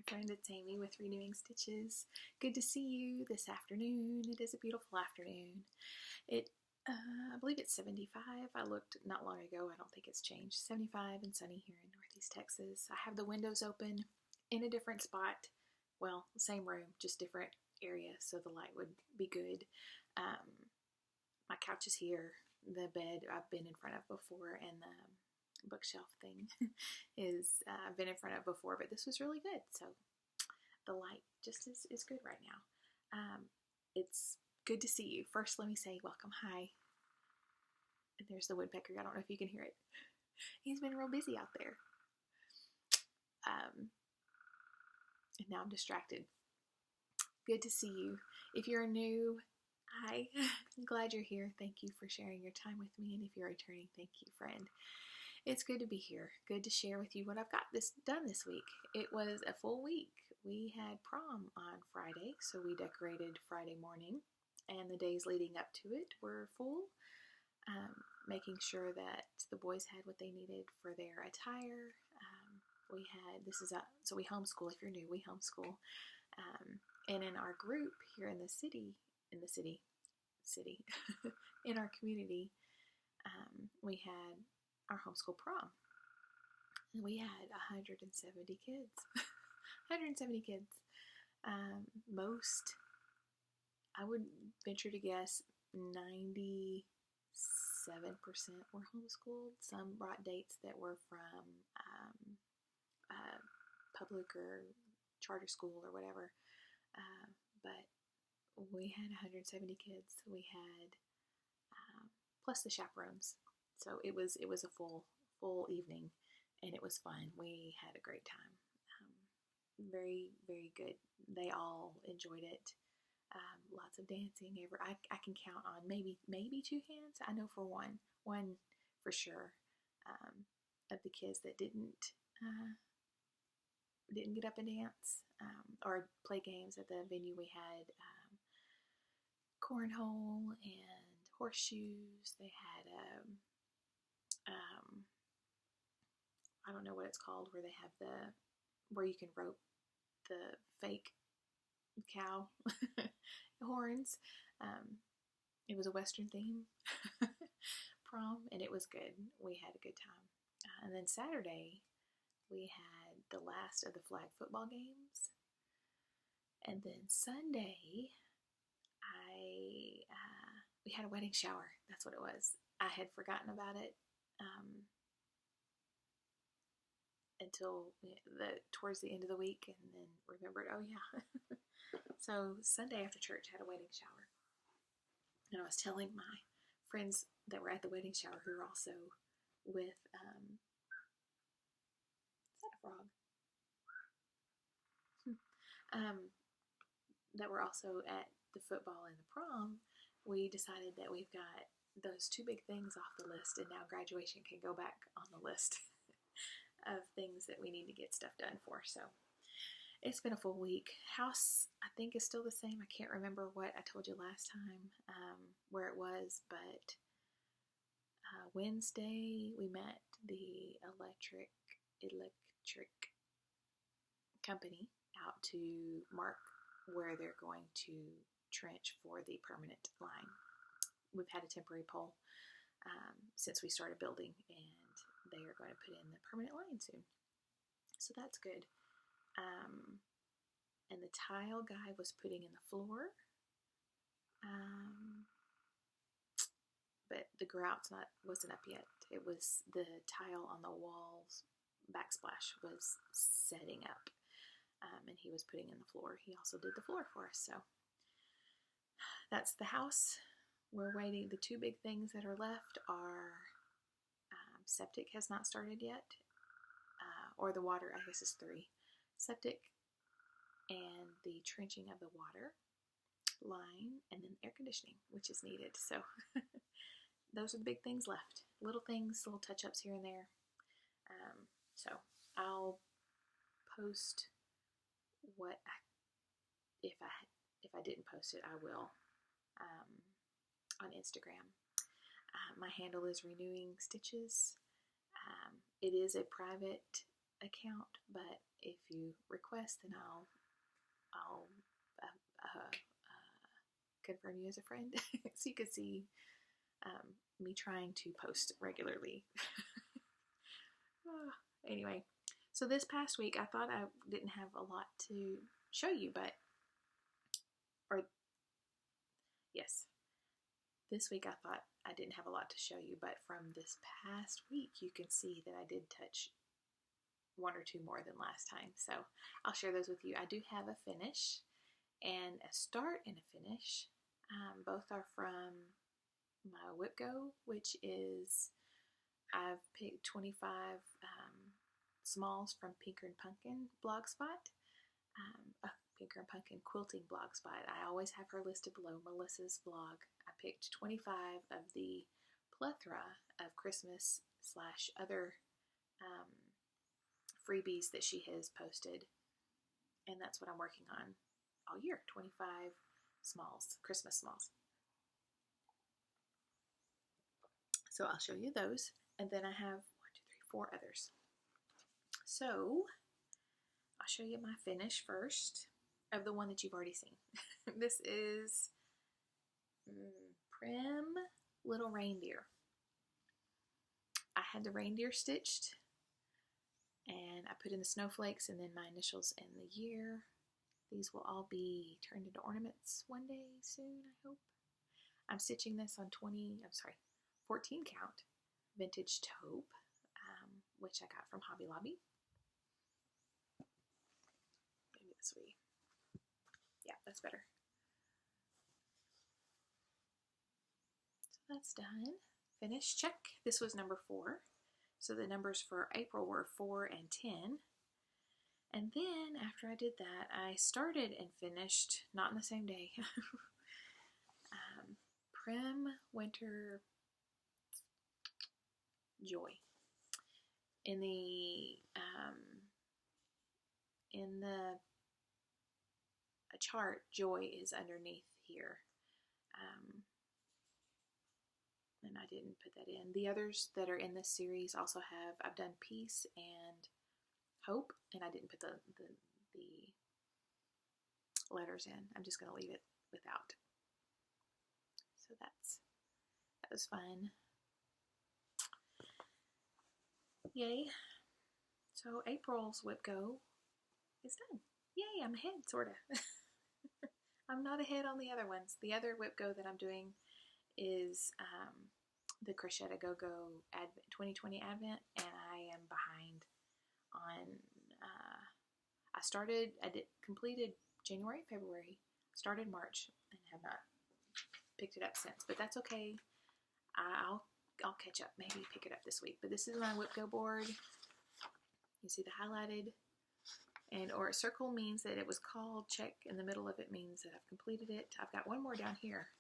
friend, it's Amy with Renewing Stitches. Good to see you this afternoon. It is a beautiful afternoon. I believe it's 75. I looked not long ago. I don't think it's changed. 75 and sunny here in Northeast Texas. I have the windows open in a different spot. Well, same room, just different area, so the light would be good. My couch is here. The bed I've been in front of before, and the bookshelf thing I've been in front of before, but this was really good. So the light just is good right now. It's good to see you. First, let me say welcome. Hi. And there's the woodpecker. I don't know if you can hear it. He's been real busy out there. And now I'm distracted. Good to see you. If you're new, hi. I'm glad you're here. Thank you for sharing your time with me. And if you're returning, thank you, friend. It's good to be here. Good to share with you what I've got done this week. It was a full week. We had prom on Friday, so we decorated Friday morning, and the days leading up to it were full, making sure that the boys had what they needed for their attire. So we homeschool. If you're new, we homeschool. And in our group here in the city, in our community, we had our homeschool prom. And we had 170 kids. 170 kids. Most, I would venture to guess, 97% were homeschooled. Some brought dates that were from public or charter school or whatever. But we had 170 kids. We had plus the chaperones. So it was a full evening, and it was fun. We had a great time. Very, very good. They all enjoyed it. Lots of dancing. I can count on maybe 2 hands. I know for one for sure, of the kids that didn't get up and dance or play games at the venue. We had cornhole and horseshoes. They had I don't know what it's called, where they have where you can rope the fake cow horns. It was a Western theme prom, and it was good. We had a good time. And then Saturday, we had the last of the flag football games. And then Sunday, we had a wedding shower. That's what it was. I had forgotten about it until towards the end of the week, and then remembered, oh yeah. So Sunday after church, had a wedding shower. And I was telling my friends that were at the wedding shower, who were also with, is that a frog? That were also at the football and the prom. We decided that we've got those 2 big things off the list, and now graduation can go back on the list of things that we need to get stuff done for. So it's been a full week. House, I think, is still the same. I can't remember what I told you last time, where it was, but Wednesday we met the electric company out to mark where they're going to trench for the permanent line. We've had a temporary pole since we started building, and they are going to put in the permanent line soon. So that's good. And the tile guy was putting in the floor. But the grout wasn't up yet. It was the tile on the walls, backsplash was setting up. And he was putting in the floor. He also did the floor for us. So that's the house. We're waiting. The 2 big things that are left are septic has not started yet, or the water, I guess, is 3. Septic and the trenching of the water line, and then air conditioning, which is needed. So those are the big things left. Little things, little touch-ups here and there. So I'll post what if I didn't post it, I will on Instagram. My handle is Renewing Stitches. It is a private account, but if you request request, then I'll confirm you as a friend so you can see me trying to post regularly. Anyway, so this past week I thought I didn't have a lot to show you, yes, this week I thought I didn't have a lot to show you, but from this past week you can see that I did touch one or two more than last time. So I'll share those with you. I do have a finish and a start and a finish. Both are from my WIPGO, which is, I've picked 25 smalls from Pinker and Pumpkin blogspot. Pinker and Pumpkin quilting blogspot. I always have her listed below, Melissa's blog. I picked 25 of the plethora of Christmas / other freebies that she has posted, and that's what I'm working on all year. 25 smalls, Christmas smalls. So I'll show you those, and then I have 4 others. So I'll show you my finish first of the one that you've already seen. This is Prim Little Reindeer. I had the reindeer stitched, and I put in the snowflakes and then my initials and the year. These will all be turned into ornaments one day soon, I hope. I'm stitching this on 14 count vintage taupe, which I got from Hobby Lobby. Maybe this way. Yeah, that's better. So that's done. Finish, check. This was number 4. So the numbers for April were 4 and 10. And then after I did that, I started and finished, not in the same day, Prim Winter Joy. In the chart, Joy is underneath here. And I didn't put that in. The others that are in this series also have, I've done Peace and Hope, and I didn't put the letters in. I'm just going to leave it without. So that was fun. Yay. So April's WIPGO is done. Yay, I'm ahead, sort of. I'm not ahead on the other ones. The other WIPGO that I'm doing is the Crocette Go-Go 2020 Advent, and I am behind on, I completed January, February, started March, and have not picked it up since, but that's okay. I'll catch up, maybe pick it up this week. But this is my WIPGO board. You see the highlighted, or a circle means that it was called, check in the middle of it means that I've completed it. I've got one more down here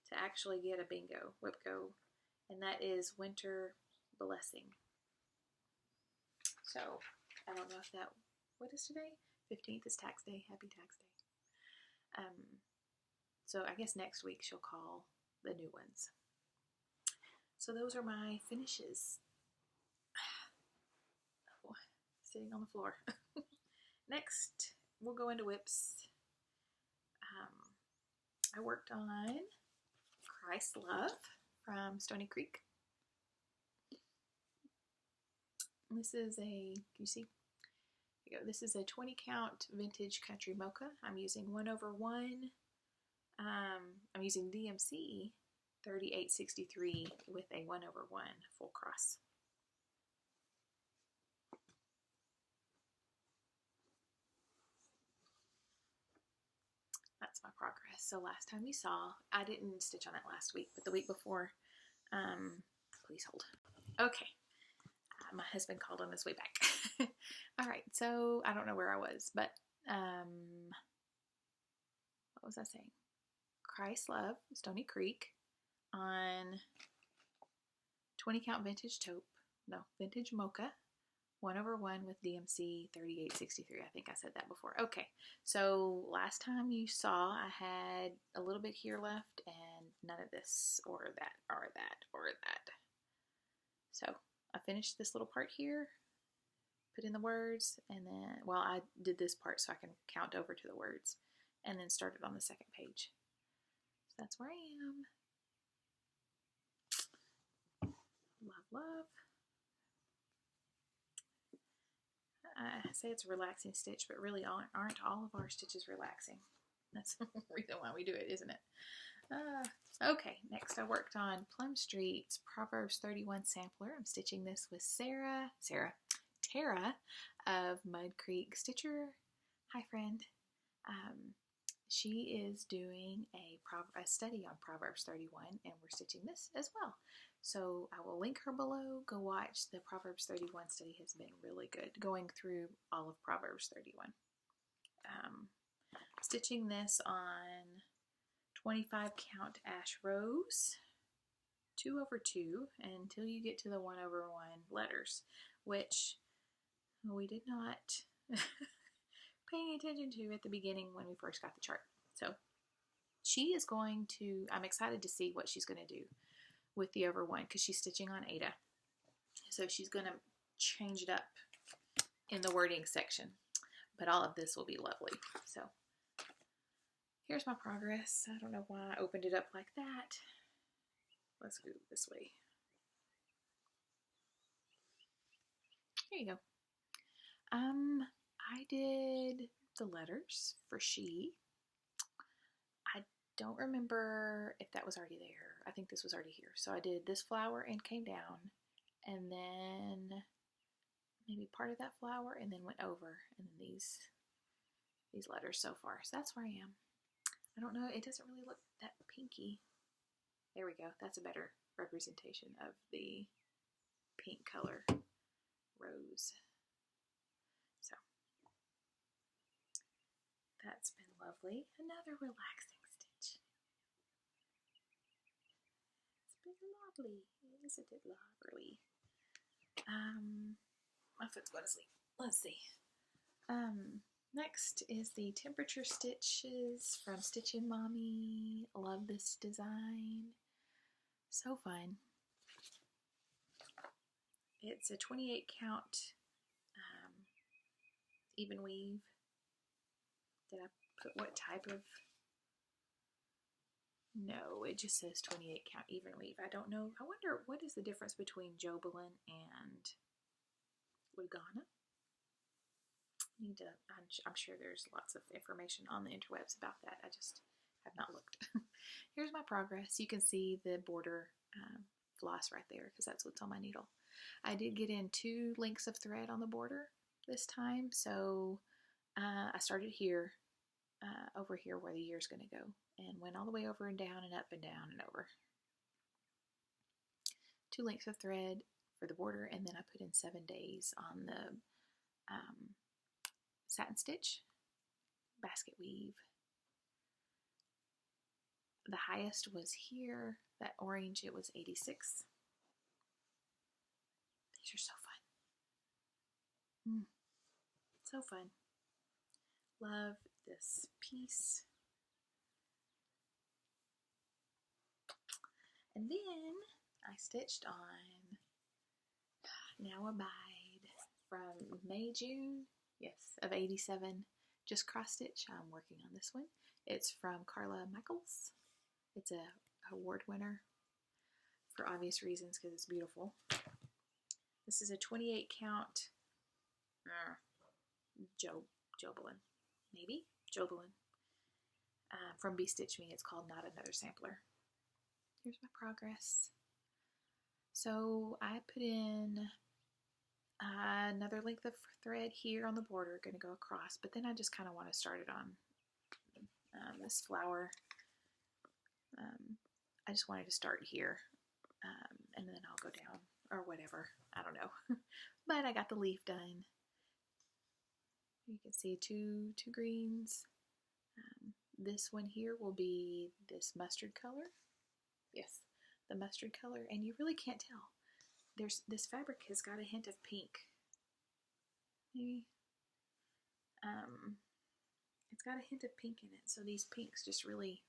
to actually get a bingo, WIPGO, and that is Winter Blessing. So, I don't know if that, what is today? 15th is tax day. Happy tax day. So I guess next week she'll call the new ones. So those are my finishes. Oh, sitting on the floor. Next, we'll go into WIPs. I worked on Christ Love from Stony Creek. This is a, can you see? Here you go. This is a 20 count vintage country mocha. I'm using 1/1. I'm using DMC 3863 with a 1/1 full cross. That's my progress. So last time you saw, I didn't stitch on it last week, but the week before, please hold. Okay. My husband called on his way back. All right, so I don't know where I was, but what was I saying? Christ Love, Stony Creek, on 20 count vintage taupe, no, vintage mocha, 1/1 with DMC 3863. I think I said that before. Okay, so last time you saw, I had a little bit here left and none of this or that or that or that. So I finished this little part here, put in the words, and then, well, I did this part so I can count over to the words, and then started on the second page. So that's where I am. Love, love. I say it's a relaxing stitch, but really aren't all of our stitches relaxing. That's the reason why we do it, isn't it? Okay, next I worked on Plum Street's Proverbs 31 sampler. I'm stitching this with Tara of Mud Creek Stitcher. Hi, friend. She is doing a study on Proverbs 31, and we're stitching this as well. So I will link her below. Go watch. The Proverbs 31 study has been really good, going through all of Proverbs 31. Stitching this on 25 count ash rows, 2 over 2, until you get to the 1 over 1 letters, which we did not pay attention to at the beginning when we first got the chart. So she is going to, I'm excited to see what she's going to do with the over 1, because she's stitching on Ada. So she's going to change it up in the wording section, but all of this will be lovely. So here's my progress. I don't know why I opened it up like that. Let's go this way. Here you go. I did the letters for she. I don't remember if that was already there. I think this was already here. So I did this flower and came down, and then maybe part of that flower, and then went over, and then these letters so far. So that's where I am. I don't know, it doesn't really look that pinky. There we go. That's a better representation of the pink color rose. So that's been lovely. Another relaxing stitch. It's been lovely. Isn't it lovely? My foot's going to sleep. Let's see. Next is the temperature stitches from Stitchin Mommy. Love this design. So fun. It's a 28 count even weave. Did I put what type of? No, it just says 28 count even weave. I don't know. I wonder what is the difference between Jobelan and Lugana? I'm sure there's lots of information on the interwebs about that. I just have not looked. Here's my progress. You can see the border floss right there, because that's what's on my needle. I did get in 2 lengths of thread on the border this time, so I started here, over here where the ear's going to go, and went all the way over and down and up and down and over. 2 lengths of thread for the border, and then I put in 7 days on the satin stitch, basket weave. The highest was here, that orange, it was 86. These are so fun. So fun. Love this piece. And then I stitched on Now Abide from May, June, yes, of 87. Just cross stitch. I'm working on this one. It's from Carla Michaels. It's a award winner for obvious reasons, because it's beautiful. This is a 28 count Jobelan, maybe? Jobelan. From Be Stitch Me. It's called Not Another Sampler. Here's my progress. So I put in another length of thread here on the border, going to go across, but then I just kind of want to start it on this flower. I just wanted to start here, and then I'll go down, or whatever, I don't know. But I got the leaf done. You can see two greens. This one here will be this mustard color. Yes, the mustard color, and you really can't tell. This fabric has got a hint of pink. Maybe. It's got a hint of pink in it, so these pinks just really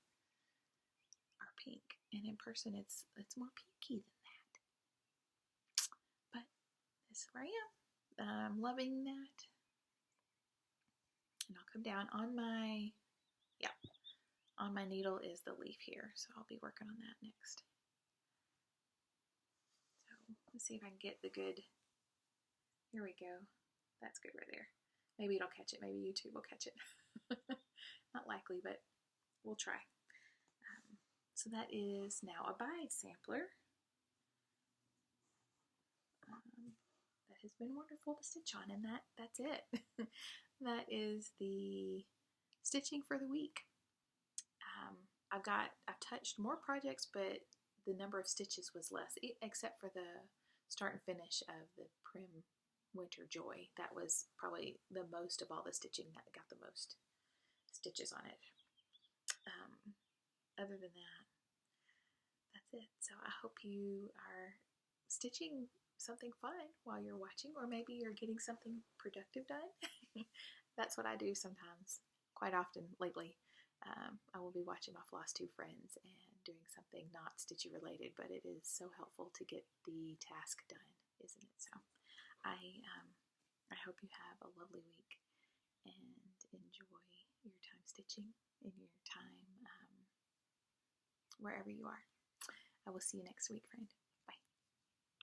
are pink, and in person it's more pinky than that. But this is where I am. I'm loving that. And I'll come down on my, on my needle is the leaf here, so I'll be working on that next. So let's see if I can get the good, here we go. That's good right there. Maybe it'll catch it, maybe YouTube will catch it. Not likely, but we'll try. So that is now a Bide sampler. That has been wonderful to stitch on, and that's it. That is the stitching for the week. I've touched more projects, but the number of stitches was less, except for the start and finish of the Prim Winter Joy. That was probably the most of all the stitching that got the most stitches on it. Other than that, that's it. So I hope you are stitching something fun while you're watching, or maybe you're getting something productive done. That's what I do sometimes, quite often lately. I will be watching my Flosstube friends and doing something not stitchy related, but it is so helpful to get the task done, isn't it? So I hope you have a lovely week and enjoy your time stitching in your time wherever you are. I will see you next week, friend.